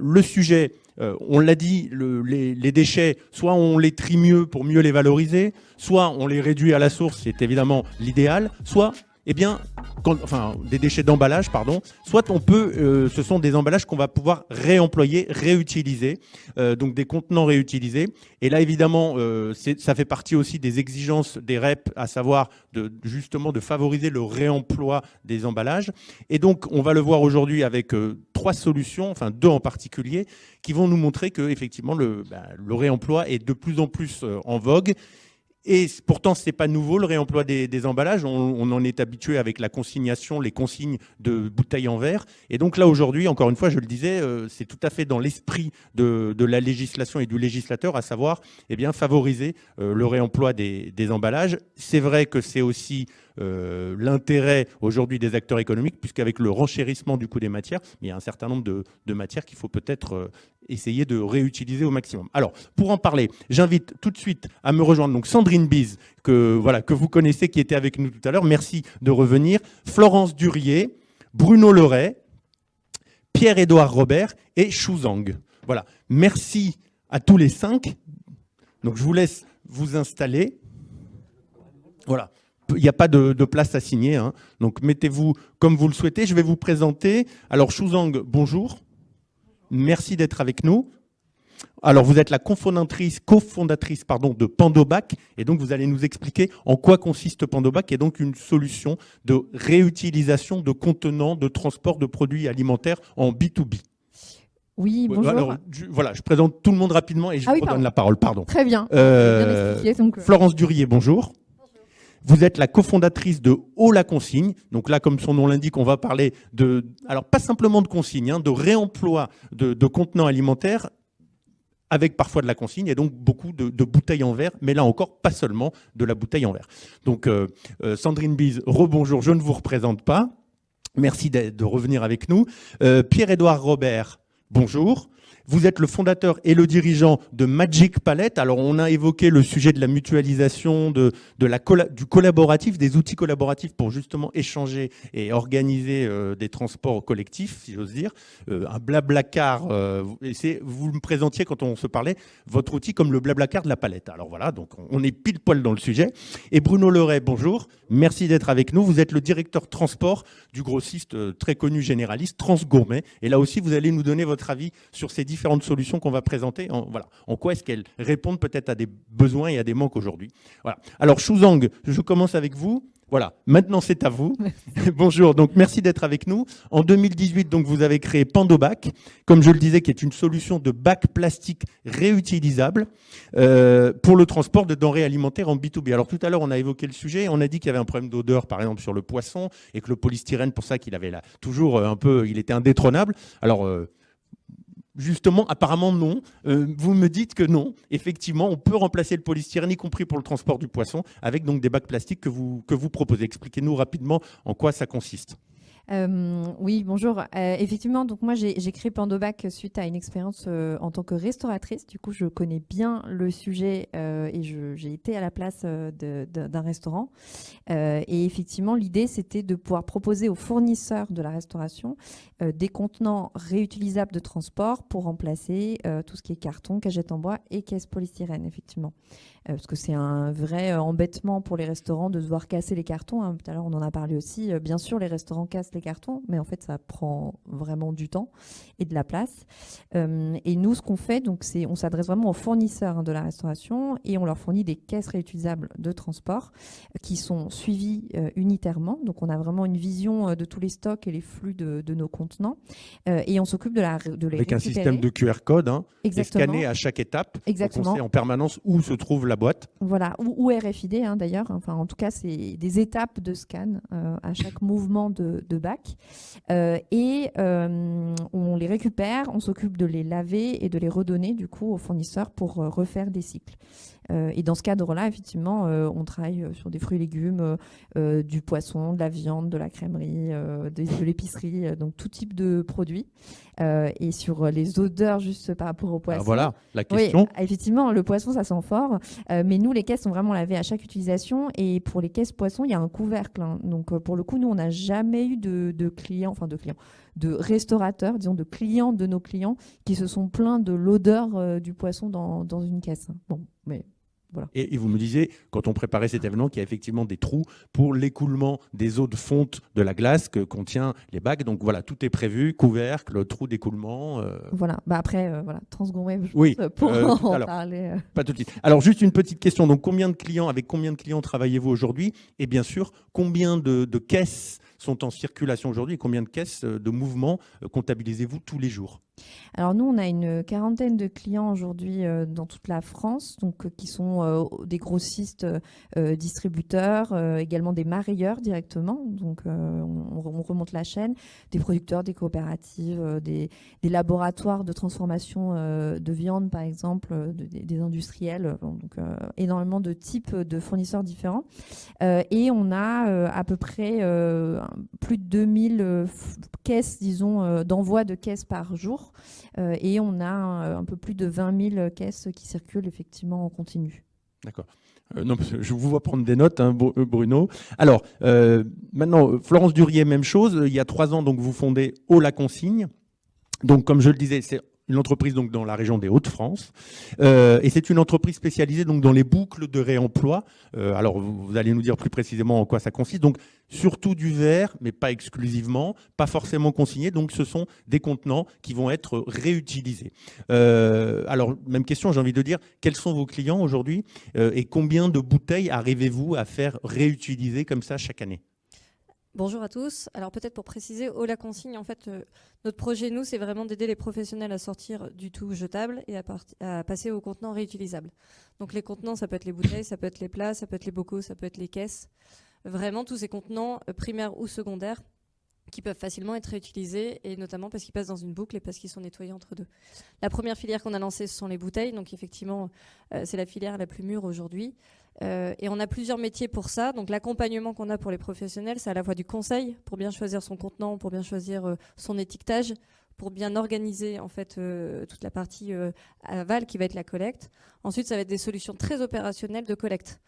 Le sujet, on l'a dit, les déchets, soit on les trie mieux pour mieux les valoriser, soit on les réduit à la source, c'est évidemment l'idéal, soit des déchets d'emballage, pardon, soit on peut, ce sont des emballages qu'on va pouvoir réemployer, réutiliser, donc des contenants réutilisés. Et là, évidemment, ça fait partie aussi des exigences des REP, à savoir justement de favoriser le réemploi des emballages. Et donc, on va le voir aujourd'hui avec 3 solutions, enfin 2 en particulier, qui vont nous montrer que effectivement le réemploi est de plus en plus en vogue. Et pourtant, ce n'est pas nouveau, le réemploi des emballages. On en est habitué avec la consignation, les consignes de bouteilles en verre. Et donc là, aujourd'hui, encore une fois, je le disais, c'est tout à fait dans l'esprit de la législation et du législateur, à savoir favoriser le réemploi des emballages. C'est vrai que c'est aussi l'intérêt aujourd'hui des acteurs économiques, puisqu'avec le renchérissement du coût des matières, il y a un certain nombre de matières qu'il faut peut-être essayer de réutiliser au maximum. Alors, pour en parler, j'invite tout de suite à me rejoindre donc Sandrine Bise, que vous connaissez, qui était avec nous tout à l'heure. Merci de revenir. Florence Durier, Bruno Leray, Pierre-Édouard Robert et Xu Zhang. Voilà. Merci à tous les 5. Donc, je vous laisse vous installer. Voilà. Il n'y a pas de place à signer, hein. Donc mettez-vous comme vous le souhaitez. Je vais vous présenter. Alors Xu Zhang, bonjour. Merci d'être avec nous. Alors vous êtes la cofondatrice de Pandobac, et donc vous allez nous expliquer en quoi consiste Pandobac, qui est donc une solution de réutilisation de contenants de transport de produits alimentaires en B2B. Oui, bonjour. Alors, je présente tout le monde rapidement et je vous redonne la parole. Pardon. Très bien. Bien expliqué, donc... Florence Durier, bonjour. Vous êtes la cofondatrice de Haut la Consigne. Donc là, comme son nom l'indique, on va parler alors pas simplement de consigne, hein, de réemploi de contenants alimentaires avec parfois de la consigne et donc beaucoup de bouteilles en verre, mais là encore, pas seulement de la bouteille en verre. Donc Sandrine Bise, rebonjour, je ne vous représente pas. Merci de revenir avec nous. Pierre-Édouard Robert, bonjour. Vous êtes le fondateur et le dirigeant de Magic Palette. Alors, on a évoqué le sujet de la mutualisation, du collaboratif, des outils collaboratifs pour justement échanger et organiser des transports collectifs, si j'ose dire. Un Blablacar, vous me présentiez quand on se parlait, votre outil comme le Blablacar de la palette. Alors voilà, donc on est pile poil dans le sujet. Et Bruno Leray, bonjour. Merci d'être avec nous. Vous êtes le directeur transport du grossiste très connu généraliste Transgourmet. Et là aussi, vous allez nous donner votre avis sur ces différentes solutions qu'on va présenter. En quoi est-ce qu'elles répondent peut-être à des besoins et à des manques aujourd'hui. Voilà. Alors, Xu Zhang, je commence avec vous. Voilà, maintenant c'est à vous. Bonjour, donc merci d'être avec nous. En 2018, donc, vous avez créé Pandobac, comme je le disais, qui est une solution de bac plastique réutilisable pour le transport de denrées alimentaires en B2B. Alors tout à l'heure, on a évoqué le sujet, on a dit qu'il y avait un problème d'odeur, par exemple, sur le poisson, et que le polystyrène, pour ça qu'il avait là, toujours il était indétrônable. Alors... justement, apparemment non. Vous me dites que non. Effectivement, on peut remplacer le polystyrène, y compris pour le transport du poisson, avec donc des bacs plastiques que vous proposez. Expliquez-nous rapidement en quoi ça consiste. Oui, bonjour. Effectivement, donc moi j'ai créé Pandobac suite à une expérience en tant que restauratrice. Du coup, je connais bien le sujet et j'ai été à la place d'un restaurant. Et effectivement, l'idée c'était de pouvoir proposer aux fournisseurs de la restauration des contenants réutilisables de transport pour remplacer tout ce qui est carton, cagettes en bois et caisses polystyrène, effectivement. Parce que c'est un vrai embêtement pour les restaurants de devoir casser les cartons, hein. Tout à l'heure, on en a parlé aussi. Bien sûr, les restaurants cassent les cartons, mais en fait, ça prend vraiment du temps et de la place. Et nous, ce qu'on fait, donc, c'est on s'adresse vraiment aux fournisseurs de la restauration et on leur fournit des caisses réutilisables de transport qui sont suivies unitairement. Donc, on a vraiment une vision de tous les stocks et les flux de nos contenants. Et on s'occupe de les avec récupérer. Un système de QR code, hein, et scanné à chaque étape. Exactement. Donc on sait en permanence où se trouve la boîte. Voilà, ou RFID hein, d'ailleurs. Enfin, en tout cas, c'est des étapes de scan à chaque mouvement de bac. Et on les récupère, on s'occupe de les laver et de les redonner du coup aux fournisseurs pour refaire des cycles. Et dans ce cadre-là, effectivement, on travaille sur des fruits et légumes, du poisson, de la viande, de la crèmerie, de l'épicerie, donc tout type de produits. Et sur les odeurs, juste par rapport au poisson. Ah, voilà la question. Oui, effectivement, le poisson, ça sent fort. Mais nous, les caisses sont vraiment lavées à chaque utilisation. Et pour les caisses poissons, il y a un couvercle. Hein. Donc, pour le coup, nous, on n'a jamais eu de clients, de restaurateurs, disons de clients de nos clients, qui se sont plaints de l'odeur du poisson dans une caisse. Bon, mais voilà. Et vous me disiez, quand on préparait cet événement, qu'il y a effectivement des trous pour l'écoulement des eaux de fonte de la glace que contient les bacs. Donc voilà, tout est prévu, couvercle, trou d'écoulement. Voilà. Bah après, voilà, Transgonweb, Oui, pour en alors, parler. Pas tout de suite. Alors juste une petite question. Donc avec combien de clients travaillez-vous aujourd'hui? Et bien sûr, combien de caisses sont en circulation aujourd'hui et combien de caisses de mouvements comptabilisez-vous tous les jours? Alors nous, on a une quarantaine de clients aujourd'hui dans toute la France, donc qui sont des grossistes distributeurs, également des marailleurs directement. Donc on remonte la chaîne, des producteurs, des coopératives, des laboratoires de transformation de viande, par exemple, des industriels. Donc énormément de types de fournisseurs différents. Et on a à peu près plus de 2000 caisses, disons, d'envoi de caisses par jour. Et on a un peu plus de 20 000 caisses qui circulent effectivement en continu. D'accord. Non, parce que je vous vois prendre des notes, hein, Bruno. Alors, maintenant, Florence Durier, même chose. Il y a 3 ans, donc, vous fondez Haut la Consigne. Donc, comme je le disais, c'est une entreprise donc, dans la région des Hauts-de-France. Et c'est une entreprise spécialisée donc, dans les boucles de réemploi. Alors, vous allez nous dire plus précisément en quoi ça consiste. Donc, surtout du verre, mais pas exclusivement, pas forcément consigné. Donc, ce sont des contenants qui vont être réutilisés. Alors, même question, j'ai envie de dire, quels sont vos clients aujourd'hui et combien de bouteilles arrivez-vous à faire réutiliser comme ça chaque année? Bonjour à tous. Alors peut-être pour préciser, Haut la Consigne, en fait, notre projet, nous, c'est vraiment d'aider les professionnels à sortir du tout jetable et à passer aux contenants réutilisables. Donc les contenants, ça peut être les bouteilles, ça peut être les plats, ça peut être les bocaux, ça peut être les caisses. Vraiment tous ces contenants primaires ou secondaires qui peuvent facilement être réutilisés, et notamment parce qu'ils passent dans une boucle et parce qu'ils sont nettoyés entre deux. La première filière qu'on a lancée, ce sont les bouteilles. Donc effectivement, c'est la filière la plus mûre aujourd'hui. Et on a plusieurs métiers pour ça. Donc l'accompagnement qu'on a pour les professionnels, c'est à la fois du conseil pour bien choisir son contenant, pour bien choisir son étiquetage, pour bien organiser en fait toute la partie aval qui va être la collecte. Ensuite, ça va être des solutions très opérationnelles de collecte.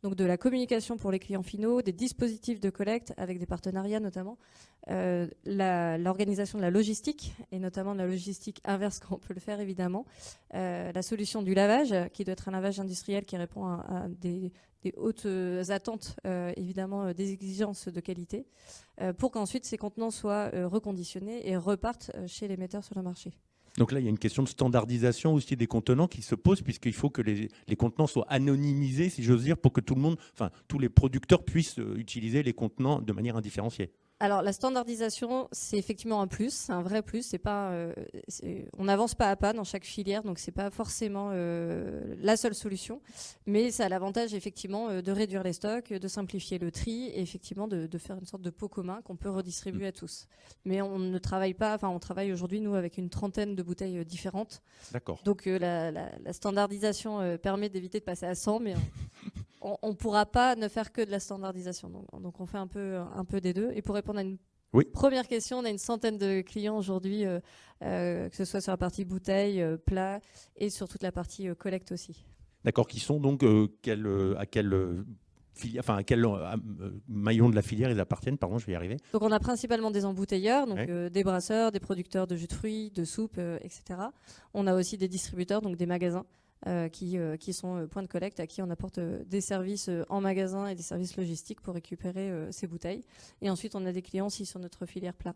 Donc de la communication pour les clients finaux, des dispositifs de collecte avec des partenariats notamment, l'organisation de la logistique, et notamment de la logistique inverse quand on peut le faire évidemment, la solution du lavage, qui doit être un lavage industriel qui répond à des hautes attentes, évidemment des exigences de qualité, pour qu'ensuite ces contenants soient reconditionnés et repartent chez les metteurs sur le marché. Donc là, il y a une question de standardisation aussi des contenants qui se pose, puisqu'il faut que les contenants soient anonymisés, si j'ose dire, pour que tout le monde, enfin tous les producteurs puissent utiliser les contenants de manière indifférenciée. Alors la standardisation, c'est effectivement un plus, c'est un vrai plus. C'est pas, on n'avance pas à pas dans chaque filière, donc c'est pas forcément la seule solution, mais ça a l'avantage effectivement de réduire les stocks, de simplifier le tri, et effectivement de faire une sorte de pot commun qu'on peut redistribuer à tous. Mais on ne travaille pas, enfin on travaille aujourd'hui nous avec une trentaine de bouteilles différentes. D'accord. Donc la standardisation permet d'éviter de passer à 100, mais on ne pourra pas ne faire que de la standardisation. Donc on fait un peu des deux. Et pour répondre à une première question, on a une centaine de clients aujourd'hui, que ce soit sur la partie bouteille, plat, et sur toute la partie collecte aussi. D'accord, qui sont donc à quel maillon de la filière ils appartiennent, pardon, je vais y arriver. Donc on a principalement des embouteilleurs, donc des brasseurs, des producteurs de jus de fruits, de soupe, etc. On a aussi des distributeurs, donc des magasins. Qui sont points de collecte à qui on apporte des services en magasin et des services logistiques pour récupérer ces bouteilles. Et ensuite, on a des clients aussi sur notre filière plat.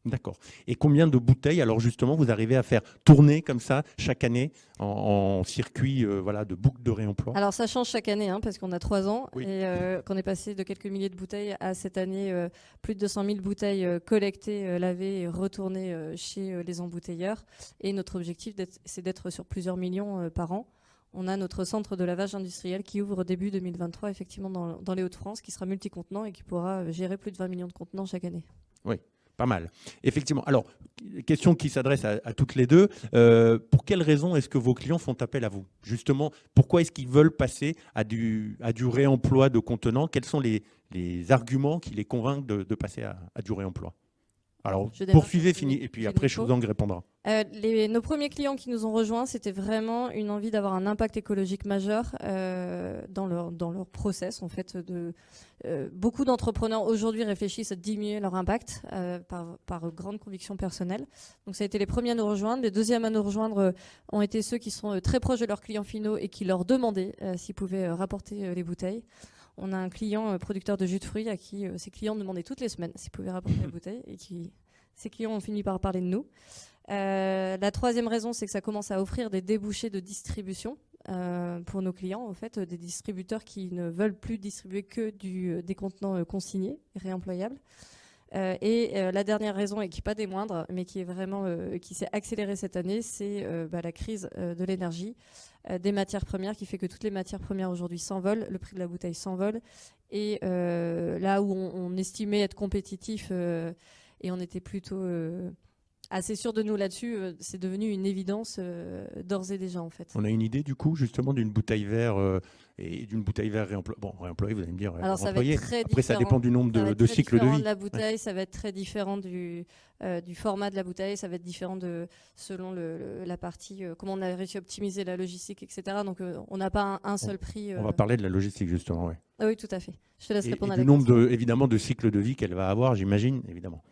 D'accord. Et combien de bouteilles, alors justement, vous arrivez à faire tourner comme ça chaque année en circuit de boucle de réemploi? Alors ça change chaque année, parce qu'on a 3 ans et qu'on est passé de quelques milliers de bouteilles à cette année plus de 200 000 bouteilles collectées, lavées et retournées chez les embouteilleurs. Et notre objectif, c'est d'être sur plusieurs millions par an. On a notre centre de lavage industriel qui ouvre début 2023, effectivement, dans les Hauts-de-France, qui sera multicontenant et qui pourra gérer plus de 20 millions de contenants chaque année. Oui. Pas mal. Effectivement. Alors, question qui s'adresse à toutes les deux. Pour quelles raisons est-ce que vos clients font appel à vous? Justement, pourquoi est-ce qu'ils veulent passer à du réemploi de contenants? Quels sont les arguments qui les convainquent de passer à du réemploi? Alors, Je démarre poursuivez, sur fini, les- et puis les après, infos. Chouzang répondra. Nos premiers clients qui nous ont rejoints, c'était vraiment une envie d'avoir un impact écologique majeur dans leur process. En fait, beaucoup d'entrepreneurs aujourd'hui réfléchissent à diminuer leur impact par grande conviction personnelle. Donc ça a été les premiers à nous rejoindre. Les deuxièmes à nous rejoindre ont été ceux qui sont très proches de leurs clients finaux et qui leur demandaient s'ils pouvaient rapporter les bouteilles. On a un client producteur de jus de fruits à qui ses clients demandaient toutes les semaines s'ils pouvaient rapporter les bouteilles et ces clients ont fini par parler de nous. La troisième raison, c'est que ça commence à offrir des débouchés de distribution pour nos clients, en fait, des distributeurs qui ne veulent plus distribuer que des contenants consignés, réemployables. La dernière raison, et qui n'est pas des moindres, mais qui est vraiment qui s'est accélérée cette année, c'est la crise de l'énergie, des matières premières, qui fait que toutes les matières premières aujourd'hui s'envolent, le prix de la bouteille s'envole, et là où on estimait être compétitif et on était plutôt assez sûr de nous là-dessus, c'est devenu une évidence d'ores et déjà en fait. On a une idée du coup justement d'une bouteille vert et d'une bouteille vert réemployée. Bon, réemployée, vous allez me dire. Alors ça va être très Après, ça différent. dépend du nombre de cycles de vie. De la bouteille, ça va être très différent du format de la bouteille, ça va être différent selon la partie, comment on a réussi à optimiser la logistique, etc. Donc on n'a pas un seul prix. On va parler de la logistique justement, oui. Ah oui, tout à fait. Je te laisse répondre à la du nombre question. évidemment de cycles de vie qu'elle va avoir, j'imagine, évidemment.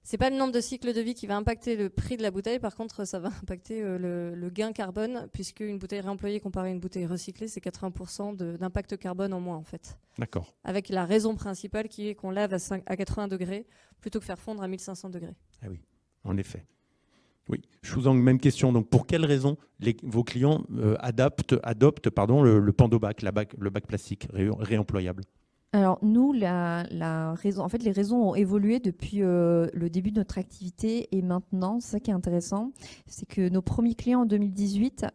C'est pas le nombre de cycles de vie qui va impacter le prix de la bouteille, par contre ça va impacter le gain carbone, puisque une bouteille réemployée comparée à une bouteille recyclée, c'est 80% d'impact carbone en moins en fait. D'accord. Avec la raison principale qui est qu'on lave à 80 degrés plutôt que faire fondre à 1500 degrés. Ah oui, en effet. Oui, Chouzang, même question. Donc, pour quelles raisons vos clients adoptent le Pandobac, le bac plastique réemployable? Alors nous, la raison, en fait, les raisons ont évolué depuis le début de notre activité et maintenant, c'est ça qui est intéressant, c'est que nos premiers clients en 2018,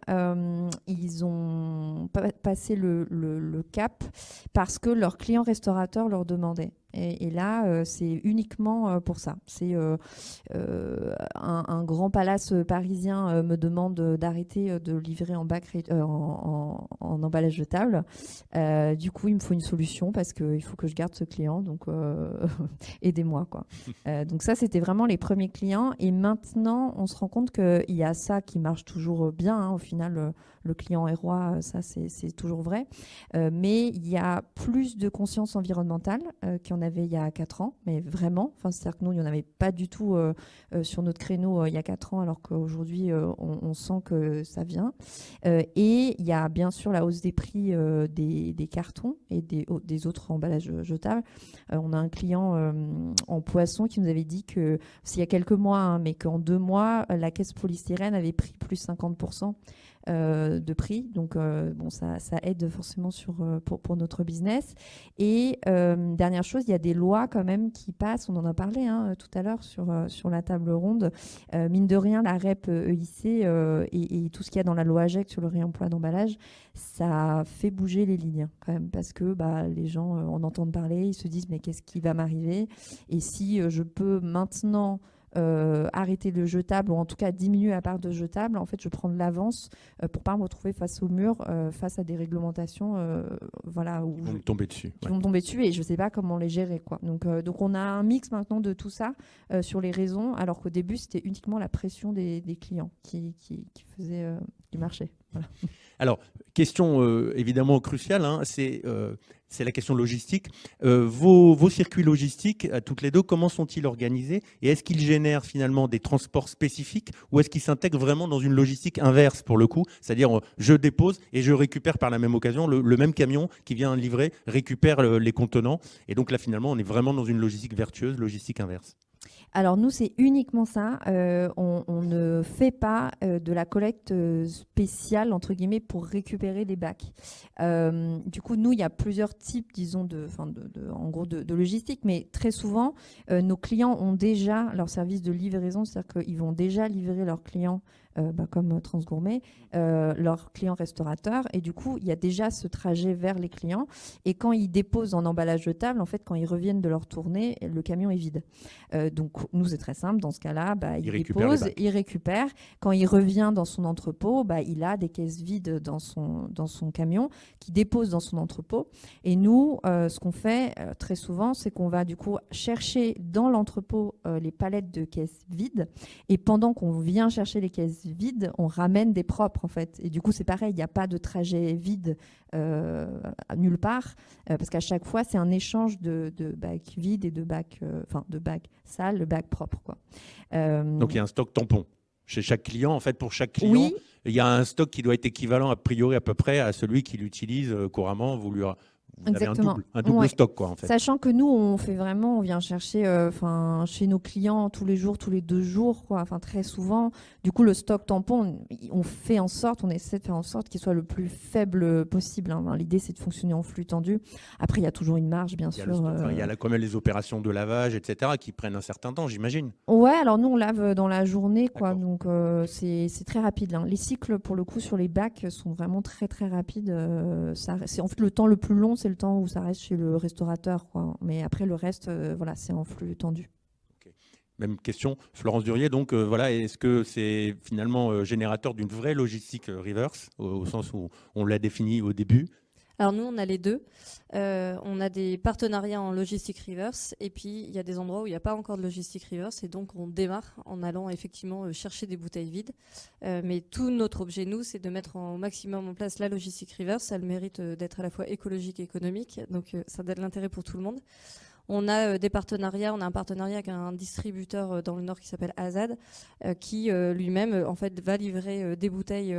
ils ont passé le cap parce que leurs clients restaurateurs leur demandaient. Et là, c'est uniquement pour ça. C'est un grand palace parisien me demande d'arrêter de livrer en emballage jetable. Du coup, il me faut une solution parce qu'il faut que je garde ce client. Donc, aidez-moi, quoi. Donc ça, c'était vraiment les premiers clients. Et maintenant, on se rend compte qu'il y a ça qui marche toujours bien. Hein. Au final, le client est roi, ça, c'est toujours vrai. Mais il y a plus de conscience environnementale qu'il y en avait il y a 4 ans, mais vraiment. Enfin, c'est-à-dire que nous, il n'y en avait pas du tout sur notre créneau il y a 4 ans, alors qu'aujourd'hui, on sent que ça vient. Et il y a bien sûr la hausse des prix des cartons et des autres emballages jetables. On a un client en poisson qui nous avait dit que, c'est il y a quelques mois, hein, mais qu'en 2 mois, la caisse polystyrène avait pris plus 50%. De prix, donc bon, ça aide forcément pour notre business. Et dernière chose, il y a des lois quand même qui passent, on en a parlé tout à l'heure sur la table ronde. Mine de rien, la REP EIC et tout ce qu'il y a dans la loi AGEC sur le réemploi d'emballage, ça fait bouger les lignes quand même, parce que les gens en entendent parler, ils se disent mais qu'est-ce qui va m'arriver? Et si je peux maintenant arrêter le jetable, ou en tout cas diminuer la part de jetable, en fait je prends de l'avance pour pas me retrouver face au mur, face à des réglementations où Ils vont me tomber dessus. qui vont me tomber dessus et je sais pas comment les gérer, quoi. Donc on a un mix maintenant de tout ça sur les raisons, alors qu'au début c'était uniquement la pression des clients qui faisait qui marchait. Voilà. Alors, question évidemment cruciale, hein, c'est la question logistique. Vos circuits logistiques, toutes les deux, comment sont-ils organisés? Et est-ce qu'ils génèrent finalement des transports spécifiques ou est-ce qu'ils s'intègrent vraiment dans une logistique inverse pour le coup? C'est-à-dire, je dépose et je récupère par la même occasion, le même camion qui vient livrer récupère les contenants. Et donc là, finalement, on est vraiment dans une logistique vertueuse, logistique inverse. Alors nous, c'est uniquement ça. On ne fait pas de la collecte spéciale, entre guillemets, pour récupérer des bacs. Du coup, nous, il y a plusieurs types, disons, en gros, de logistique. Mais très souvent, nos clients ont déjà leur service de livraison. C'est-à-dire qu'ils vont déjà livrer leurs clients, comme Transgourmet, leurs clients restaurateurs. Et du coup, il y a déjà ce trajet vers les clients. Et quand ils déposent en emballage jetable, en fait, quand ils reviennent de leur tournée, le camion est vide. Donc, nous, c'est très simple. Dans ce cas-là, il récupère dépose, les bacs. il récupère. Quand il revient dans son entrepôt, il a des caisses vides dans son camion qui dépose dans son entrepôt. Et nous, ce qu'on fait très souvent, c'est qu'on va du coup chercher dans l'entrepôt les palettes de caisses vides. Et pendant qu'on vient chercher les caisses vides, on ramène des propres en fait. Et du coup, c'est pareil, il n'y a pas de trajet vide nulle part, parce qu'à chaque fois, c'est un échange de bacs vides et de bacs sales, de bacs propres, quoi. Donc il y a un stock tampon chez chaque client. En fait, pour chaque client, Oui. il y a un stock qui doit être équivalent a priori à peu près à celui qui l'utilise couramment. Vous avez Exactement. un double Ouais. stock, quoi, en fait. Sachant que nous, on vient chercher chez nos clients tous les jours, tous les 2 jours, quoi. Enfin, très souvent. Du coup, le stock tampon, on essaie de faire en sorte qu'il soit le plus faible possible, hein. Enfin, l'idée, c'est de fonctionner en flux tendu. Après, il y a toujours une marge, bien sûr. Il y a quand même les opérations de lavage, etc., qui prennent un certain temps, j'imagine. Ouais, alors nous, on lave dans la journée, quoi. D'accord. Donc, c'est très rapide, hein. Les cycles, pour le coup, sur les bacs sont vraiment très, très rapides. C'est en fait le temps le plus long, c'est le temps où ça reste chez le restaurateur, quoi. Mais après, le reste, voilà, c'est en flux tendu. Même question, Florence Durier. Donc voilà, est-ce que c'est finalement générateur d'une vraie logistique reverse, au sens où on l'a défini au début? Alors nous, on a les deux. On a des partenariats en logistique reverse et puis il y a des endroits où il n'y a pas encore de logistique reverse et donc on démarre en allant effectivement chercher des bouteilles vides. Mais tout notre objet, nous, c'est de mettre au maximum en place la logistique reverse. Ça a le mérite d'être à la fois écologique et économique, donc ça a de l'intérêt pour tout le monde. On a des partenariats, on a un partenariat avec un distributeur dans le Nord qui s'appelle Azad, qui lui-même en fait va livrer des bouteilles,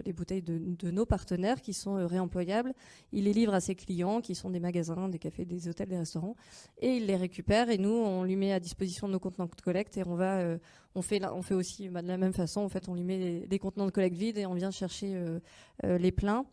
les bouteilles de nos partenaires qui sont réemployables. Il les livre à ses clients qui sont des magasins, des cafés, des hôtels, des restaurants, et il les récupère. Et nous, on lui met à disposition nos contenants de collecte et on fait aussi de la même façon. En fait, on lui met les contenants de collecte vides et on vient chercher les pleins.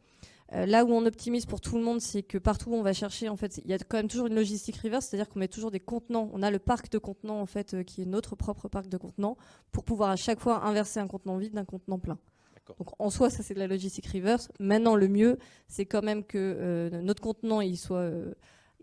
Là où on optimise pour tout le monde, c'est que partout où on va chercher, en fait, il y a quand même toujours une logistique reverse, c'est-à-dire qu'on met toujours des contenants. On a le parc de contenants, en fait, qui est notre propre parc de contenants, pour pouvoir à chaque fois inverser un contenant vide d'un contenant plein. D'accord. Donc en soi, ça c'est de la logistique reverse. Maintenant, le mieux, c'est quand même que notre contenant,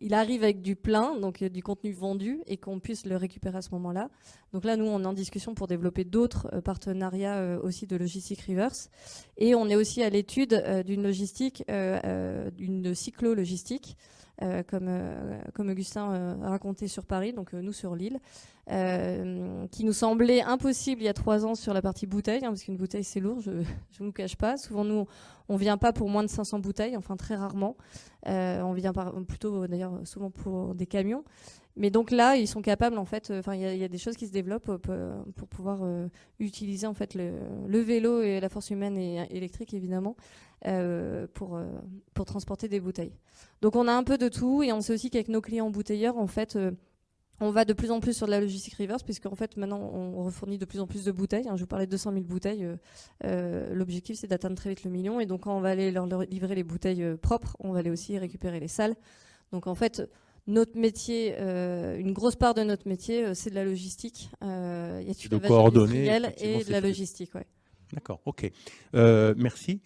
il arrive avec du plein, donc du contenu vendu, et qu'on puisse le récupérer à ce moment-là. Donc là, nous, on est en discussion pour développer d'autres partenariats aussi de logistique reverse. Et on est aussi à l'étude d'une logistique, d'une cyclo-logistique, comme Augustin a raconté sur Paris, donc nous sur Lille, qui nous semblait impossible il y a 3 ans sur la partie bouteille, hein, parce qu'une bouteille c'est lourd, je ne vous cache pas. Souvent nous on vient pas pour moins de 500 bouteilles, enfin très rarement. On vient plutôt d'ailleurs souvent pour des camions. Mais donc là, ils sont capables en fait. Il y a des choses qui se développent pour pouvoir utiliser en fait le vélo et la force humaine et électrique évidemment pour transporter des bouteilles. Donc on a un peu de tout et on sait aussi qu'avec nos clients bouteilleurs en fait. On va de plus en plus sur de la logistique reverse, puisqu'en fait, maintenant, on refournit de plus en plus de bouteilles. Je vous parlais de 200 000 bouteilles. L'objectif, c'est d'atteindre très vite le million. Et donc, quand on va aller leur livrer les bouteilles propres, on va aller aussi récupérer les sales. Donc, en fait, notre métier, une grosse part de notre métier, c'est de la logistique. Il y a du de coordonner et de la logistique, ouais. D'accord, ok. Merci.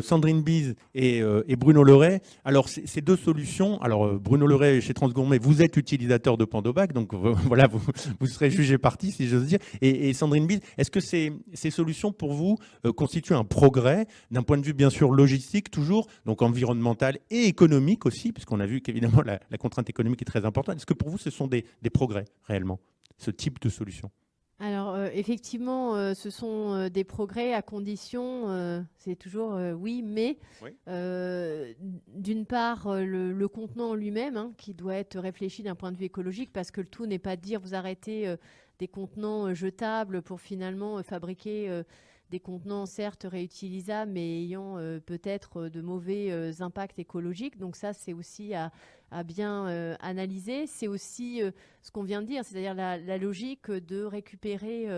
Sandrine Bise et Bruno Leray. Alors, ces deux solutions. Alors, Bruno Leray, chez Transgourmet, vous êtes utilisateur de Pandobac, donc voilà, vous serez jugé parti, si j'ose dire. Et Sandrine Bise, est-ce que ces solutions, pour vous, constituent un progrès d'un point de vue, bien sûr, logistique, toujours, donc environnemental et économique aussi, puisqu'on a vu qu'évidemment, la contrainte économique est très importante. Est-ce que pour vous, ce sont des progrès, réellement, ce type de solution ? Alors, effectivement, ce sont des progrès à condition, c'est toujours oui, mais Oui. d'une part, le contenant en lui-même, hein, qui doit être réfléchi d'un point de vue écologique, parce que le tout n'est pas de dire vous arrêtez des contenants jetables pour finalement fabriquer des contenants certes réutilisables, mais ayant peut-être de mauvais impacts écologiques. Donc ça, c'est aussi à bien analyser. C'est aussi ce qu'on vient de dire, c'est-à-dire la logique de récupérer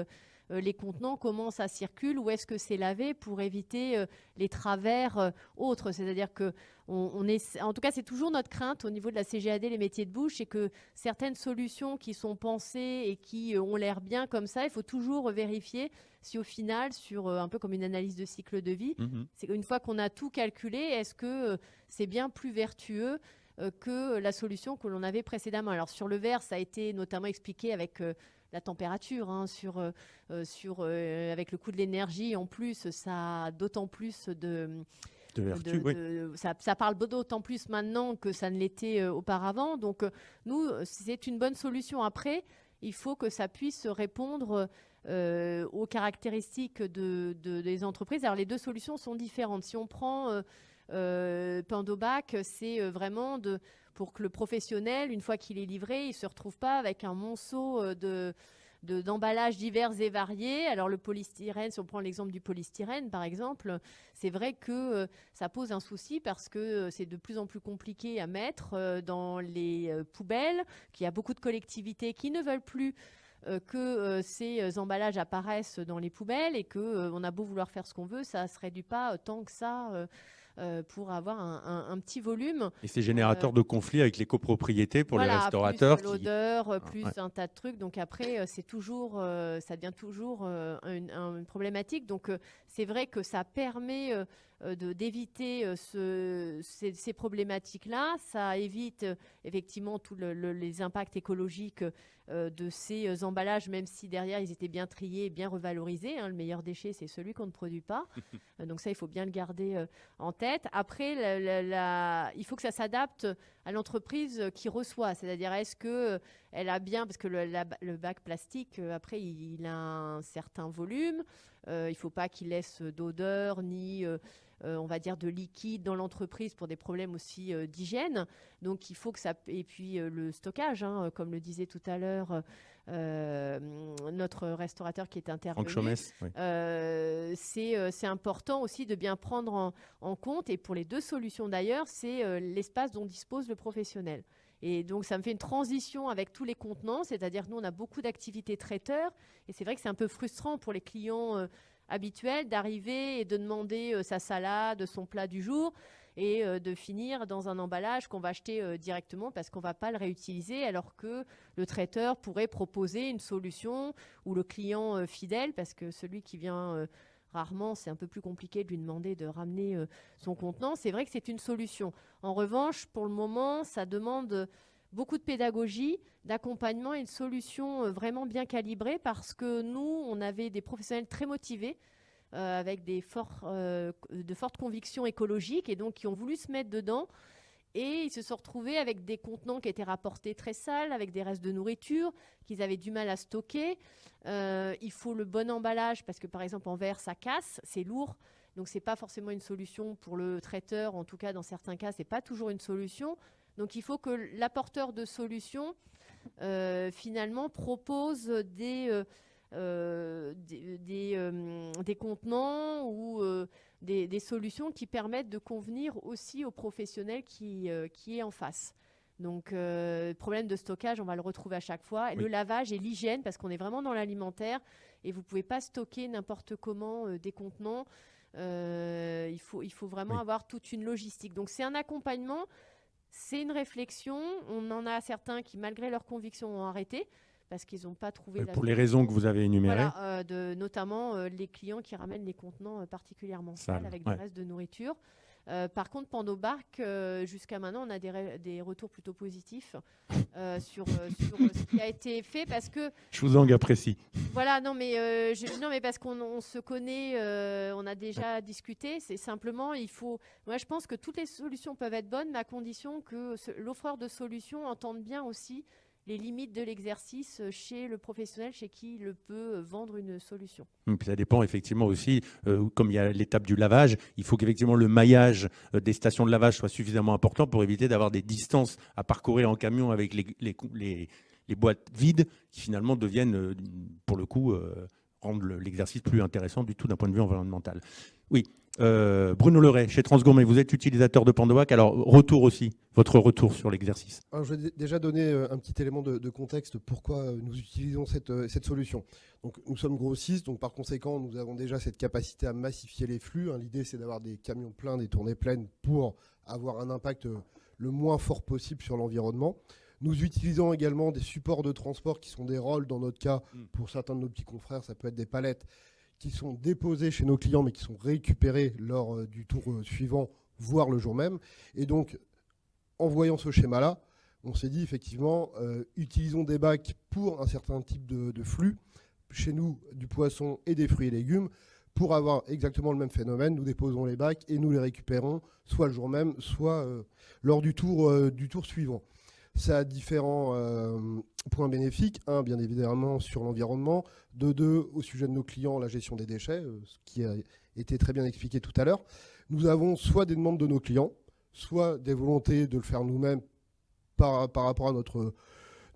les contenants, comment ça circule, où est-ce que c'est lavé pour éviter les travers autres. C'est-à-dire que en tout cas, c'est toujours notre crainte au niveau de la CGAD, les métiers de bouche, c'est que certaines solutions qui sont pensées et qui ont l'air bien comme ça, il faut toujours vérifier si au final, sur un peu comme une analyse de cycle de vie, c'est une fois qu'on a tout calculé, est-ce que c'est bien plus vertueux que la solution que l'on avait précédemment. Alors sur le verre, ça a été notamment expliqué avec la température, hein, avec le coût de l'énergie en plus, ça a d'autant plus De vertu, oui. ça parle d'autant plus maintenant que ça ne l'était auparavant. Donc nous, c'est une bonne solution. Après, il faut que ça puisse répondre aux caractéristiques des entreprises. Alors les deux solutions sont différentes. Si on prend Pandobac, c'est vraiment pour que le professionnel, une fois qu'il est livré, il ne se retrouve pas avec un monceau d'emballages divers et variés. Alors le polystyrène, si on prend l'exemple du polystyrène par exemple, c'est vrai que ça pose un souci parce que c'est de plus en plus compliqué à mettre dans les poubelles, qu'il y a beaucoup de collectivités qui ne veulent plus que ces emballages apparaissent dans les poubelles et qu'on a beau vouloir faire ce qu'on veut, ça ne se réduit pas tant que ça pour avoir un petit volume. Et c'est générateur de conflits avec les copropriétés pour les restaurateurs. Plus l'odeur, plus un tas de trucs. Donc après, ça devient toujours une problématique. Donc c'est vrai que ça permet d'éviter ces problématiques-là. Ça évite effectivement tous les impacts écologiques de ces emballages, même si derrière ils étaient bien triés, bien revalorisés. Hein. Le meilleur déchet, c'est celui qu'on ne produit pas. Donc ça, il faut bien le garder en tête. Après, il faut que ça s'adapte à l'entreprise qui reçoit. C'est-à-dire, est-ce qu'elle a bien... Parce que le bac plastique, après, il a un certain volume. Il ne faut pas qu'il laisse d'odeur ni... on va dire de liquide dans l'entreprise pour des problèmes aussi d'hygiène. Donc il faut que ça... Et puis le stockage, hein, comme le disait tout à l'heure notre restaurateur qui est intervenu. Franck Chomès, oui. C'est important aussi de bien prendre en compte, et pour les deux solutions d'ailleurs, c'est l'espace dont dispose le professionnel. Et donc, ça me fait une transition avec tous les contenants, c'est-à-dire que nous, on a beaucoup d'activités traiteurs, et c'est vrai que c'est un peu frustrant pour les clients habituel d'arriver et de demander sa salade, son plat du jour et de finir dans un emballage qu'on va acheter directement parce qu'on ne va pas le réutiliser, alors que le traiteur pourrait proposer une solution où le client fidèle, parce que celui qui vient rarement, c'est un peu plus compliqué de lui demander de ramener son contenant. C'est vrai que c'est une solution. En revanche, pour le moment, ça demande beaucoup de pédagogie, d'accompagnement et une solution vraiment bien calibrée, parce que nous, on avait des professionnels très motivés avec de fortes convictions écologiques et donc qui ont voulu se mettre dedans. Et ils se sont retrouvés avec des contenants qui étaient rapportés très sales, avec des restes de nourriture qu'ils avaient du mal à stocker. Il faut le bon emballage parce que, par exemple, en verre, ça casse, c'est lourd. Donc, ce n'est pas forcément une solution pour le traiteur. En tout cas, dans certains cas, ce n'est pas toujours une solution. Donc, il faut que l'apporteur de solutions, finalement, propose des contenants ou des solutions qui permettent de convenir aussi au professionnel qui est en face. Donc, problème de stockage, on va le retrouver à chaque fois. Oui. Le lavage et l'hygiène, parce qu'on est vraiment dans l'alimentaire et vous ne pouvez pas stocker n'importe comment des contenants. Il faut vraiment avoir toute une logistique. Donc, c'est un accompagnement, c'est une réflexion. On en a certains qui, malgré leurs convictions, ont arrêté parce qu'ils n'ont pas trouvé... Pour les raisons que vous avez énumérées. Voilà, notamment les clients qui ramènent les contenants particulièrement sales avec des restes de nourriture. Par contre, Pandobac, jusqu'à maintenant, on a des retours plutôt positifs sur ce qui a été fait, parce que... Je vous en apprécie. Voilà, non mais parce qu'on se connaît, on a déjà discuté. C'est simplement, moi, je pense que toutes les solutions peuvent être bonnes, mais à condition que l'offreur de solutions entende bien aussi les limites de l'exercice chez le professionnel, chez qui il peut vendre une solution. Puis ça dépend effectivement aussi, comme il y a l'étape du lavage, il faut qu'effectivement le maillage des stations de lavage soit suffisamment important pour éviter d'avoir des distances à parcourir en camion avec les boîtes vides qui finalement deviennent, pour le coup, rendre l'exercice plus intéressant du tout d'un point de vue environnemental. Oui, Bruno Leray, chez Transgourmet, vous êtes utilisateur de Pandobac, alors votre retour sur l'exercice. Alors, je vais déjà donner un petit élément de contexte pourquoi nous utilisons cette solution. Donc, nous sommes grossistes, donc par conséquent, nous avons déjà cette capacité à massifier les flux. L'idée, c'est d'avoir des camions pleins, des tournées pleines pour avoir un impact le moins fort possible sur l'environnement. Nous utilisons également des supports de transport qui sont des rôles, dans notre cas, pour certains de nos petits confrères, ça peut être des palettes qui sont déposées chez nos clients, mais qui sont récupérées lors du tour suivant, voire le jour même. Et donc, en voyant ce schéma-là, On s'est dit effectivement, utilisons des bacs pour un certain type de flux, chez nous du poisson et des fruits et légumes, pour avoir exactement le même phénomène. Nous déposons les bacs et nous les récupérons soit le jour même, soit lors du tour suivant. Ça a différents points bénéfiques. Un, bien évidemment, sur l'environnement. De deux, au sujet de nos clients, la gestion des déchets, ce qui a été très bien expliqué tout à l'heure. Nous avons soit des demandes de nos clients, soit des volontés de le faire nous-mêmes par rapport à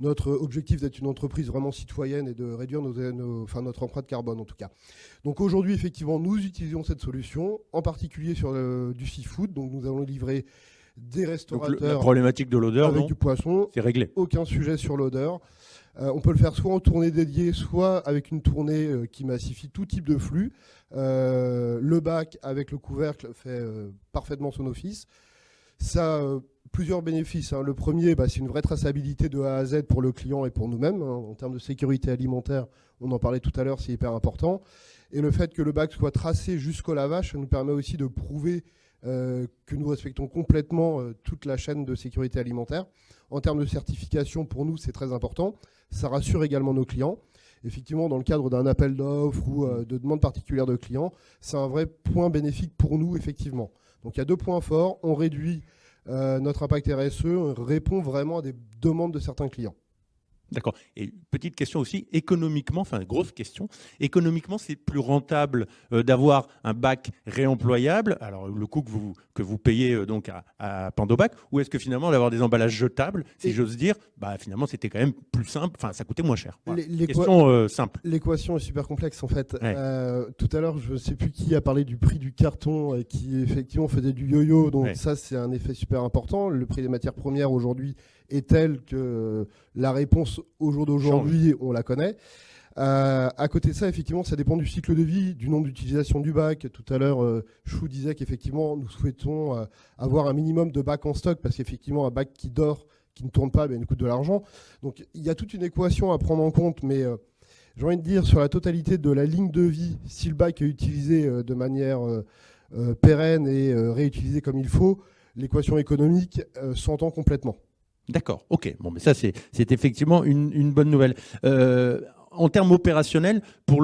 notre objectif d'être une entreprise vraiment citoyenne et de réduire notre empreinte carbone en tout cas. Donc aujourd'hui, effectivement, nous utilisons cette solution, en particulier sur du seafood. Donc nous allons livrer des restaurateurs. Donc la problématique de l'odeur, avec non, du poisson, c'est réglé. Aucun sujet sur l'odeur. On peut le faire soit en tournée dédiée, soit avec une tournée qui massifie tout type de flux. Le bac avec le couvercle fait parfaitement son office. Ça a plusieurs bénéfices. Le premier, c'est une vraie traçabilité de A à Z pour le client et pour nous-mêmes. En termes de sécurité alimentaire, on en parlait tout à l'heure, c'est hyper important. Et le fait que le bac soit tracé jusqu'au lavage, ça nous permet aussi de prouver que nous respectons complètement toute la chaîne de sécurité alimentaire. En termes de certification, pour nous, c'est très important. Ça rassure également nos clients. Effectivement, dans le cadre d'un appel d'offres ou de demandes particulières de clients, c'est un vrai point bénéfique pour nous, effectivement. Donc il y a 2 points forts. On réduit notre impact RSE, on répond vraiment à des demandes de certains clients. D'accord. Et petite question aussi, économiquement, enfin grosse question, économiquement, c'est plus rentable d'avoir un bac réemployable, alors le coût que vous payez donc à Pandobac, ou est-ce que finalement d'avoir des emballages jetables, si j'ose dire, finalement c'était quand même plus simple, enfin ça coûtait moins cher. Voilà. Question simple. L'équation est super complexe en fait. Ouais. Tout à l'heure, je ne sais plus qui a parlé du prix du carton et qui effectivement faisait du yo-yo, donc ouais. Ça c'est un effet super important. Le prix des matières premières aujourd'hui est tel que la réponse au jour d'aujourd'hui, on la connaît. À côté de ça, effectivement, ça dépend du cycle de vie, du nombre d'utilisation du bac. Tout à l'heure, Chou disait qu'effectivement, nous souhaitons avoir un minimum de bacs en stock parce qu'effectivement, un bac qui dort, qui ne tourne pas, il nous coûte de l'argent. Donc, il y a toute une équation à prendre en compte, mais j'ai envie de dire, sur la totalité de la ligne de vie, si le bac est utilisé de manière pérenne et réutilisé comme il faut, l'équation économique s'entend complètement. D'accord, ok. Bon, mais ça, c'est effectivement une bonne nouvelle. En termes opérationnels, pour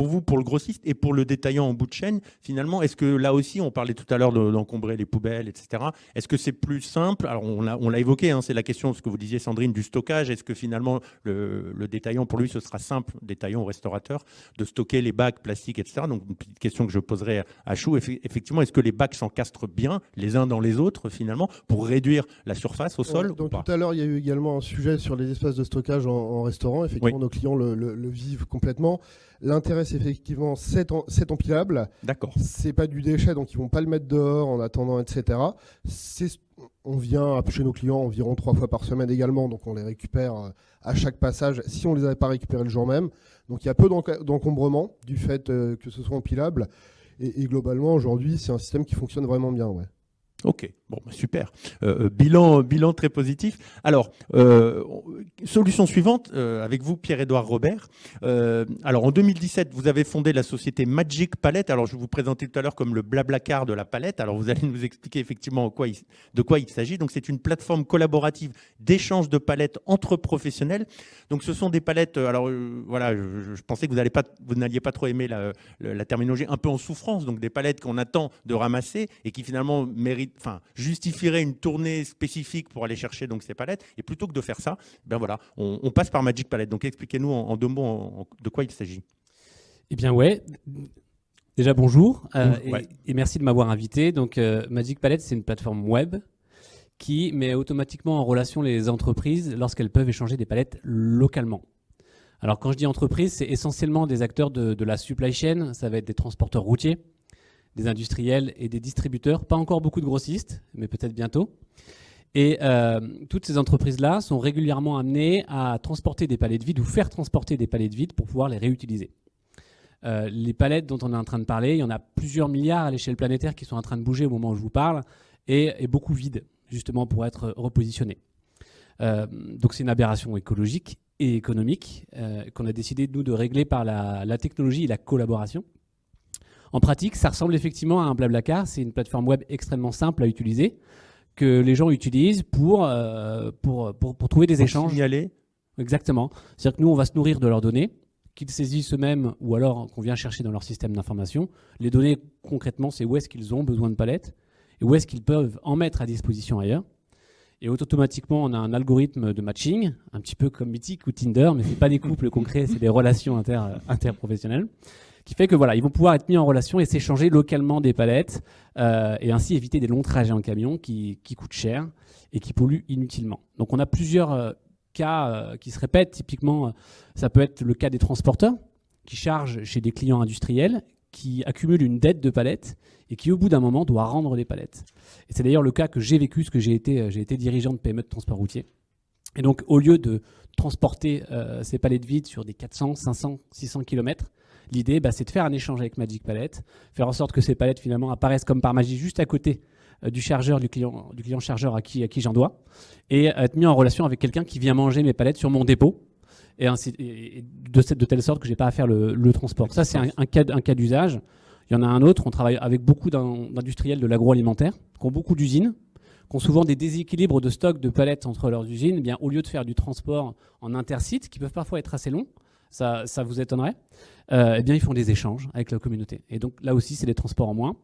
vous, pour le grossiste et pour le détaillant en bout de chaîne, finalement, est-ce que là aussi, on parlait tout à l'heure d'encombrer les poubelles, etc. Est-ce que c'est plus simple? Alors, on l'a évoqué, c'est la question, ce que vous disiez, Sandrine, du stockage. Est-ce que finalement, le détaillant, pour lui, ce sera simple, détaillant au restaurateur, de stocker les bacs plastiques, etc. Donc, une petite question que je poserai à Chou. Effectivement, est-ce que les bacs s'encastrent bien les uns dans les autres, finalement, pour réduire la surface au sol? Donc, tout à l'heure, il y a eu également un sujet sur les espaces de stockage en restaurant. Effectivement, oui. Nos clients le vivent complètement. L'intérêt, c'est effectivement, c'est empilable. D'accord. C'est pas du déchet, donc ils vont pas le mettre dehors en attendant, etc. On vient chez nos clients environ 3 fois par semaine également, donc on les récupère à chaque passage si on les avait pas récupérés le jour même. Donc il y a peu d'encombrement du fait que ce soit empilable. Et globalement, aujourd'hui, c'est un système qui fonctionne vraiment bien. Ouais. Ok, bon, super. Bilan très positif. Alors, solution suivante, avec vous, Pierre-Édouard Robert. Alors, en 2017, vous avez fondé la société Magic Palette. Alors, je vais vous présenter tout à l'heure comme le Blablacar de la palette. Alors, vous allez nous expliquer effectivement de quoi il s'agit. Donc, c'est une plateforme collaborative d'échange de palettes entre professionnels. Donc, ce sont des palettes... alors, voilà, je pensais que vous n'alliez pas trop aimer la terminologie un peu en souffrance. Donc, des palettes qu'on attend de ramasser et qui finalement justifierait une tournée spécifique pour aller chercher donc ces palettes. Et plutôt que de faire ça, voilà, on passe par Magic Palette. Donc expliquez-nous en 2 mots de quoi il s'agit. Eh bien ouais, déjà bonjour ouais. et merci de m'avoir invité. Donc Magic Palette, c'est une plateforme web qui met automatiquement en relation les entreprises lorsqu'elles peuvent échanger des palettes localement. Alors quand je dis entreprise, c'est essentiellement des acteurs de la supply chain, ça va être des transporteurs routiers, des industriels et des distributeurs, pas encore beaucoup de grossistes, mais peut-être bientôt. Et toutes ces entreprises-là sont régulièrement amenées à transporter des palettes vides ou faire transporter des palettes vides pour pouvoir les réutiliser. Les palettes dont on est en train de parler, il y en a plusieurs milliards à l'échelle planétaire qui sont en train de bouger au moment où je vous parle et beaucoup vides, justement pour être repositionnées. Donc c'est une aberration écologique et économique qu'on a décidé, nous, de régler par la technologie et la collaboration. En pratique, ça ressemble effectivement à un Blablacar. C'est une plateforme web extrêmement simple à utiliser que les gens utilisent pour trouver des Pour échanges. signaler. Exactement. C'est-à-dire que nous, on va se nourrir de leurs données, qu'ils saisissent eux-mêmes ou alors qu'on vient chercher dans leur système d'information. Les données, concrètement, c'est où est-ce qu'ils ont besoin de palettes et où est-ce qu'ils peuvent en mettre à disposition ailleurs. Et automatiquement, on a un algorithme de matching, un petit peu comme Mythic ou Tinder, mais ce n'est pas des couples concrets, c'est des relations interprofessionnelles, qui fait que voilà, ils vont pouvoir être mis en relation et s'échanger localement des palettes et ainsi éviter des longs trajets en camion qui coûtent cher et qui polluent inutilement. Donc on a plusieurs cas qui se répètent. Typiquement, ça peut être le cas des transporteurs qui chargent chez des clients industriels, qui accumulent une dette de palettes et qui, au bout d'un moment, doit rendre les palettes. Et c'est d'ailleurs le cas que j'ai vécu, parce que j'ai été dirigeant de PME de transport routier. Et donc, au lieu de transporter ces palettes vides sur des 400, 500, 600 km, l'idée, c'est de faire un échange avec Magic Pallet, faire en sorte que ces palettes, finalement, apparaissent comme par magie juste à côté du chargeur, du client chargeur à qui j'en dois, et être mis en relation avec quelqu'un qui vient manger mes palettes sur mon dépôt, et de telle sorte que je n'ai pas à faire le transport. Ça, c'est un cas d'usage. Il y en a un autre, on travaille avec beaucoup d'industriels de l'agroalimentaire, qui ont beaucoup d'usines, qui ont souvent des déséquilibres de stock de palettes entre leurs usines. Eh bien, au lieu de faire du transport en intersites, qui peuvent parfois être assez longs, ça vous étonnerait, eh bien, ils font des échanges avec la communauté. Et donc là aussi, c'est des transports en moins.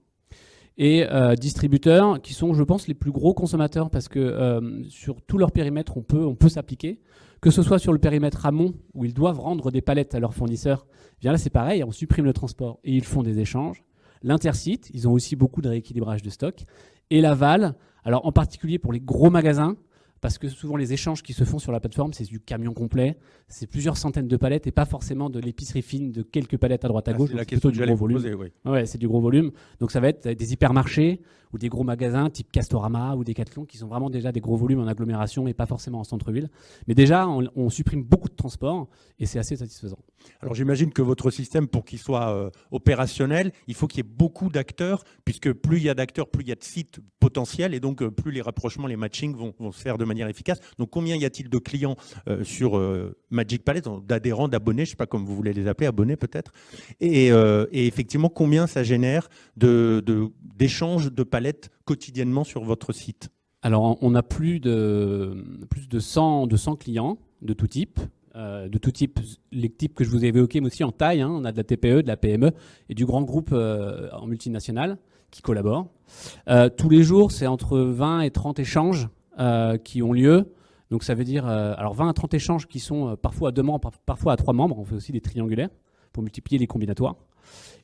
Et distributeurs qui sont, je pense, les plus gros consommateurs parce que sur tout leur périmètre, on peut s'appliquer. Que ce soit sur le périmètre amont, où ils doivent rendre des palettes à leurs fournisseurs, eh bien là c'est pareil, on supprime le transport et ils font des échanges. L'intersite, ils ont aussi beaucoup de rééquilibrage de stock. Et l'aval, alors en particulier pour les gros magasins, parce que souvent les échanges qui se font sur la plateforme, c'est du camion complet, c'est plusieurs centaines de palettes et pas forcément de l'épicerie fine de quelques palettes à droite à gauche. C'est plutôt du gros volume. Oui. Ouais, c'est du gros volume. Donc ça va être des hypermarchés ou des gros magasins type Castorama ou Decathlon qui sont vraiment déjà des gros volumes en agglomération et pas forcément en centre-ville. Mais déjà, on supprime beaucoup de transports et c'est assez satisfaisant. Alors j'imagine que votre système, pour qu'il soit opérationnel, il faut qu'il y ait beaucoup d'acteurs, puisque plus il y a d'acteurs, plus il y a de sites potentiels, et donc plus les rapprochements, les matchings vont se faire de manière efficace. Donc combien y a-t-il de clients sur Magic Pallet, d'adhérents, d'abonnés, je ne sais pas comment vous voulez les appeler, abonnés peut-être, et effectivement combien ça génère d'échanges de palettes quotidiennement sur votre site? Alors on a plus de 100 clients de tout type. Les types que je vous ai évoqués, mais aussi en taille. On a de la TPE, de la PME et du grand groupe en multinational qui collaborent. Tous les jours, c'est entre 20 et 30 échanges qui ont lieu. Donc ça veut dire 20 à 30 échanges qui sont parfois à 2 membres, parfois à 3 membres. On fait aussi des triangulaires pour multiplier les combinatoires.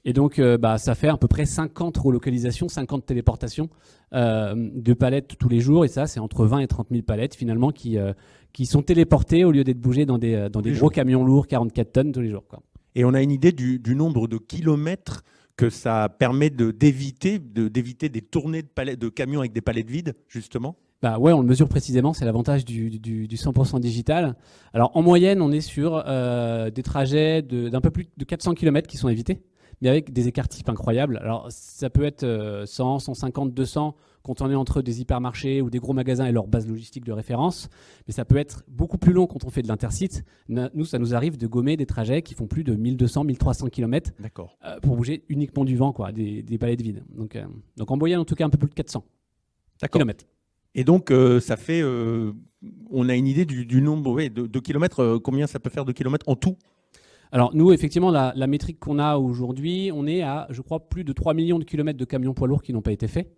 Et donc ça fait à peu près 50 relocalisations, 50 téléportations de palettes tous les jours. Et ça, c'est entre 20 et 30 000 palettes finalement qui sont téléportées au lieu d'être bougées dans des gros camions lourds, 44 tonnes tous les jours, quoi. Et on a une idée du nombre de kilomètres que ça permet d'éviter des tournées de camions avec des palettes vides, justement? Ouais, on le mesure précisément, c'est l'avantage du 100% digital. Alors en moyenne, on est sur des trajets d'un peu plus de 400 km qui sont évités, mais avec des écarts types incroyables. Alors ça peut être 100, 150, 200 quand on est entre des hypermarchés ou des gros magasins et leur base logistique de référence, mais ça peut être beaucoup plus long quand on fait de l'intercite. Nous, ça nous arrive de gommer des trajets qui font plus de 1200, 1300 km pour bouger uniquement du vent, quoi, des palettes vides. Donc en moyenne, en tout cas, un peu plus de 400 km. Et donc, ça fait, on a une idée du nombre de kilomètres, combien ça peut faire de kilomètres en tout? Alors nous, effectivement, la métrique qu'on a aujourd'hui, on est à, je crois, plus de 3 millions de kilomètres de camions poids lourds qui n'ont pas été faits.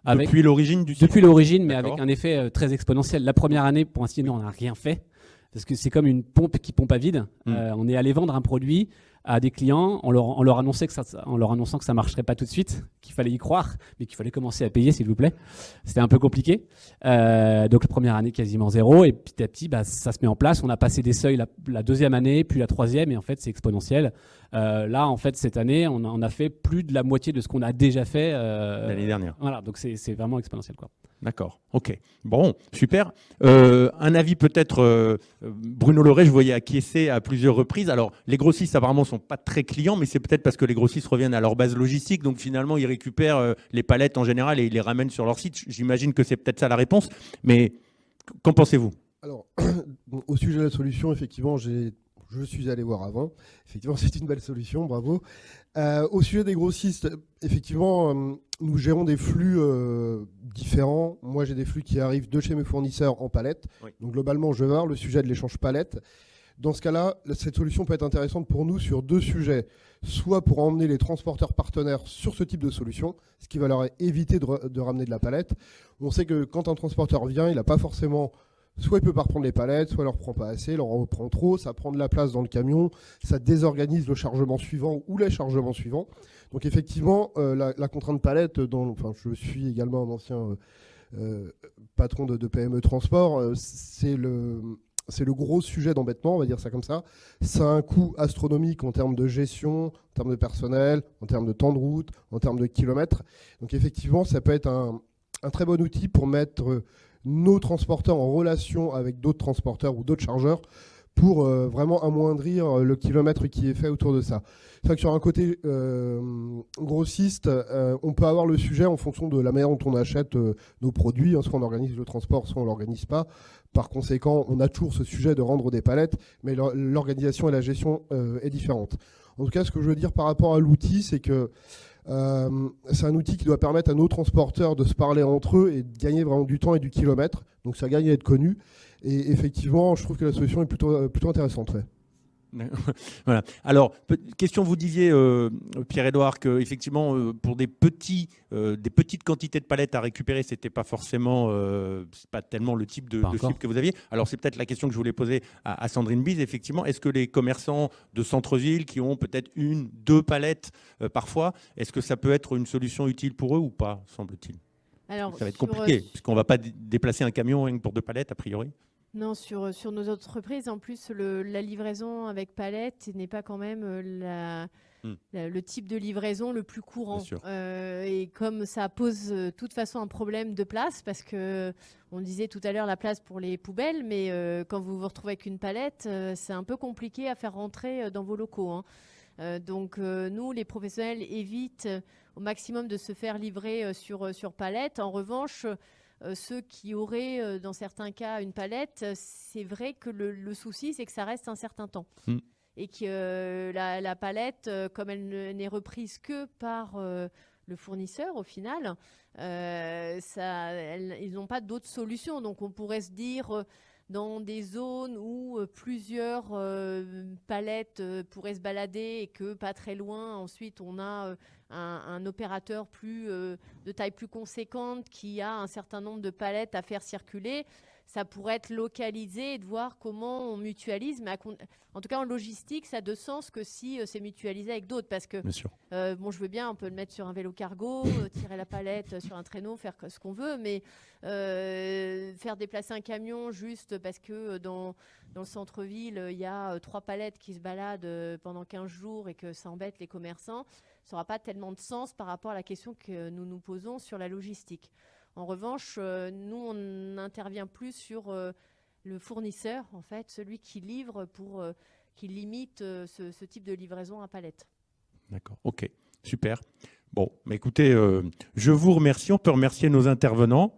Depuis l'origine du site? Depuis l'origine, mais avec un effet très exponentiel. La première année, pour ainsi dire, on n'a rien fait, parce que c'est comme une pompe qui pompe à vide. On est allé vendre un produit à des clients en leur annonçant que ça ne marcherait pas tout de suite, qu'il fallait y croire, mais qu'il fallait commencer à payer, s'il vous plaît. C'était un peu compliqué. Donc la première année, quasiment zéro, et petit à petit, ça se met en place. On a passé des seuils la deuxième année, puis la troisième, et en fait, c'est exponentiel. Là, en fait, cette année, on a fait plus de la moitié de ce qu'on a déjà fait l'année dernière. Voilà, donc c'est vraiment exponentiel, quoi. D'accord, ok. Bon, super. Un avis peut-être, Bruno Loret, je voyais acquiescer à plusieurs reprises. Alors, les grossistes apparemment ne sont pas très clients, mais c'est peut-être parce que les grossistes reviennent à leur base logistique, donc finalement, ils récupèrent les palettes en général et ils les ramènent sur leur site. J'imagine que c'est peut-être ça la réponse, mais qu'en pensez-vous? Alors, au sujet de la solution, effectivement, je je suis allé voir avant. Effectivement, c'est une belle solution, bravo. Au sujet des grossistes, effectivement, nous gérons des flux différents. Moi, j'ai des flux qui arrivent de chez mes fournisseurs en palette. Oui. Donc, globalement, je vais voir le sujet de l'échange palette. Dans ce cas-là, cette solution peut être intéressante pour nous sur 2 sujets. Soit pour emmener les transporteurs partenaires sur ce type de solution, ce qui va leur éviter de ramener de la palette. On sait que quand un transporteur vient, il n'a pas forcément... Soit il peut pas reprendre les palettes, soit il leur prend pas assez, il leur en reprend trop, ça prend de la place dans le camion, ça désorganise le chargement suivant ou les chargements suivants. Donc effectivement, la contrainte palette, je suis également un ancien patron de PME Transport, c'est le gros sujet d'embêtement, on va dire ça comme ça. Ça a un coût astronomique en termes de gestion, en termes de personnel, en termes de temps de route, en termes de kilomètres. Donc effectivement, ça peut être un très bon outil pour mettre nos transporteurs en relation avec d'autres transporteurs ou d'autres chargeurs pour vraiment amoindrir le kilomètre qui est fait autour de ça. C'est vrai que sur un côté grossiste, on peut avoir le sujet en fonction de la manière dont on achète nos produits, soit on organise le transport, soit on ne l'organise pas. Par conséquent, on a toujours ce sujet de rendre des palettes, mais l'organisation et la gestion est différente. En tout cas, ce que je veux dire par rapport à l'outil, c'est que c'est un outil qui doit permettre à nos transporteurs de se parler entre eux et de gagner vraiment du temps et du kilomètre. Donc ça gagne à être connu. Et effectivement, je trouve que la solution est plutôt intéressante. Ouais. Voilà. Alors, question, vous disiez, Pierre-Édouard, que effectivement, pour des petites quantités de palettes à récupérer, c'était pas forcément, c'est pas tellement le type de cible que vous aviez. Alors, c'est peut-être la question que je voulais poser à Sandrine Bise. Effectivement, est-ce que les commerçants de centre-ville qui ont peut-être 1, 2 palettes parfois, est-ce que ça peut être une solution utile pour eux ou pas, semble-t-il? Alors, ça va être compliqué, puisqu'on ne va pas déplacer un camion rien que pour 2 palettes, a priori. Non, sur nos entreprises, en plus, la livraison avec palette n'est pas quand même le type de livraison le plus courant. Et comme ça pose de toute façon un problème de place, parce que on disait tout à l'heure la place pour les poubelles, mais quand vous vous retrouvez avec une palette, c'est un peu compliqué à faire rentrer dans vos locaux, hein. Donc nous, les professionnels, évitent au maximum de se faire livrer sur palette. En revanche, ceux qui auraient, dans certains cas, une palette, c'est vrai que le souci, c'est que ça reste un certain temps. Et que la palette, comme elle n'est reprise que par le fournisseur, au final, ils n'ont pas d'autres solutions. Donc, on pourrait se dire, dans des zones où plusieurs palettes pourraient se balader et que pas très loin, ensuite, on a un opérateur de taille plus conséquente qui a un certain nombre de palettes à faire circuler, ça pourrait être localisé et de voir comment on mutualise. Mais en tout cas, en logistique, ça a de sens que si c'est mutualisé avec d'autres. Parce que, je veux bien, on peut le mettre sur un vélo cargo, tirer la palette sur un traîneau, faire ce qu'on veut, mais faire déplacer un camion juste parce que dans le centre-ville, il y a 3 palettes qui se baladent pendant 15 jours et que ça embête les commerçants, ça n'aura pas tellement de sens par rapport à la question que nous nous posons sur la logistique. En revanche, nous, on intervient plus sur le fournisseur, en fait, celui qui livre pour qui limite ce type de livraison à palette. D'accord, ok, super. Bon, mais écoutez, je vous remercie. On peut remercier nos intervenants.